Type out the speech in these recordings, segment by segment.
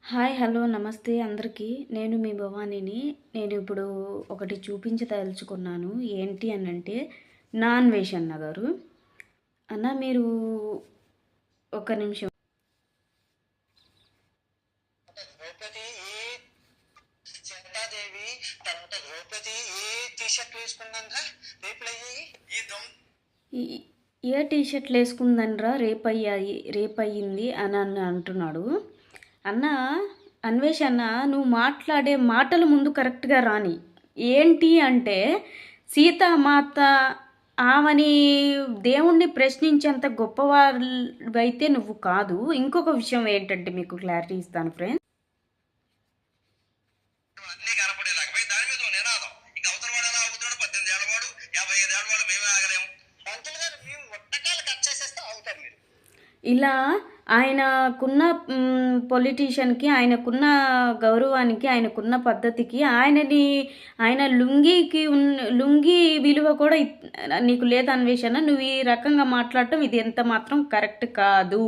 Hi hello నమస్తే అందరికీ. నేను మీ భవానీని. నేను ఇప్పుడు ఒకటి చూపించదలుచుకున్నాను. ఏంటి అనంటే నాన్ వెజ్ అన్న గారు. అన్న మీరు ఒక నిమిషం. ద్రౌపది సీతాదేవి తర్వాత ద్రౌపది టీ షర్ట్ వేసుకుందంట ఏ టీ షర్ట్లు వేసుకుందనరా రేపయ్యింది అని అంటున్నాడు. అన్న అన్వేష్ అన్న, నువ్వు మాట్లాడే మాటలు ముందు కరెక్ట్గా రాని. ఏంటి అంటే సీతామాత ఆమెని దేవుణ్ణి ప్రశ్నించేంత గొప్పవాళ్ళైతే నువ్వు కాదు. ఇంకొక విషయం ఏంటంటే మీకు క్లారిటీ ఇస్తాను ఫ్రెండ్స్. ఇలా ఆయనకున్న పొలిటీషియన్కి, ఆయనకున్న గౌరవానికి, ఆయనకున్న పద్ధతికి, ఆయన లుంగీ విలువ కూడా నీకు లేదు అన్వేషణ. నువ్వు ఈ రకంగా మాట్లాడటం ఇది ఎంత మాత్రం కరెక్ట్ కాదు.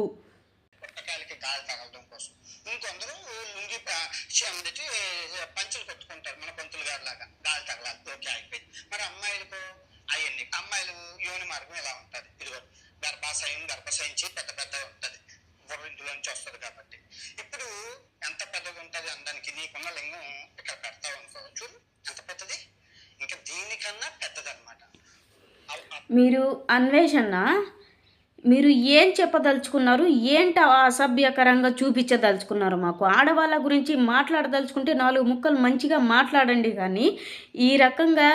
పంచులు కొట్టుకుంటారు మన పంతులు గారి లాగా, గాలి తగలాలి ఓకే అయిపోయింది. మరి అమ్మాయిలు యోని మార్గం ఎలా ఉంటుంది? ఇదిగో గర్భాశయించి పెద్ద ఉంటుంది, ఇందులోంచి వస్తుంది. కాబట్టి ఇప్పుడు ఎంత పెద్దగా ఉంటుంది అనడానికి నీకున్న లింగం ఇక్కడ పెడతా అనుకో, చూడు ఎంత పెద్దది, ఇంకా దీనికన్నా పెద్దది అనమాట. మీరు అన్వేషణ, మీరు ఏం చెప్పదలుచుకున్నారు? ఏంటి అసభ్యకరంగా చూపించదలుచుకున్నారు? మాకు ఆడవాళ్ళ గురించి మాట్లాడదలుచుకుంటే 4 ముక్కలు మంచిగా మాట్లాడండి. కానీ ఈ రకంగా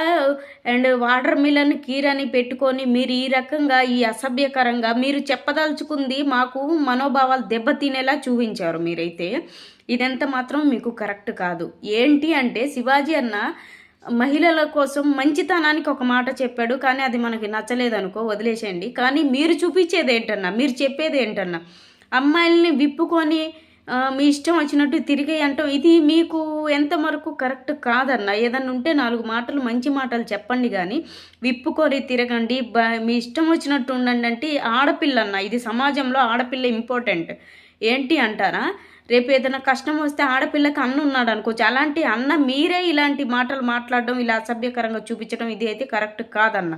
అండ్ వాటర్ మిలన్ కీరని పెట్టుకొని మీరు ఈ రకంగా ఈ అసభ్యకరంగా మీరు చెప్పదలుచుకుంది మాకు మనోభావాలు దెబ్బతినేలా చూపించారు మీరైతే. ఇదంతా మాత్రం మీకు కరెక్ట్ కాదు. ఏంటి అంటే శివాజీ అన్న మహిళల కోసం మంచితనానికి ఒక మాట చెప్పాడు, కానీ అది మనకి నచ్చలేదనుకో వదిలేసేయండి. కానీ మీరు చూపించేది ఏంటన్నా, మీరు చెప్పేది ఏంటన్నా, అమ్మాయిల్ని విప్పుకొని మీ ఇష్టం వచ్చినట్టు తిరిగి అంటాం, ఇది మీకు ఎంతవరకు కరెక్ట్ కాదన్న. ఏదన్నా ఉంటే 4 మాటలు మంచి మాటలు చెప్పండి, కానీ విప్పుకొని తిరగండి, మీ ఇష్టం వచ్చినట్టు ఉండండి అంటే ఆడపిల్లన్న. ఇది సమాజంలో ఆడపిల్ల ఇంపార్టెంట్. ఏంటి అంటారా, రేపు ఏదైనా కష్టం వస్తే ఆడపిల్లకి అన్న ఉన్నాడు అనుకోవచ్చు. అలాంటి అన్న మీరే ఇలాంటి మాటలు మాట్లాడడం, ఇలా అసభ్యకరంగా చూపించడం ఇది అయితే కరెక్ట్ కాదన్న.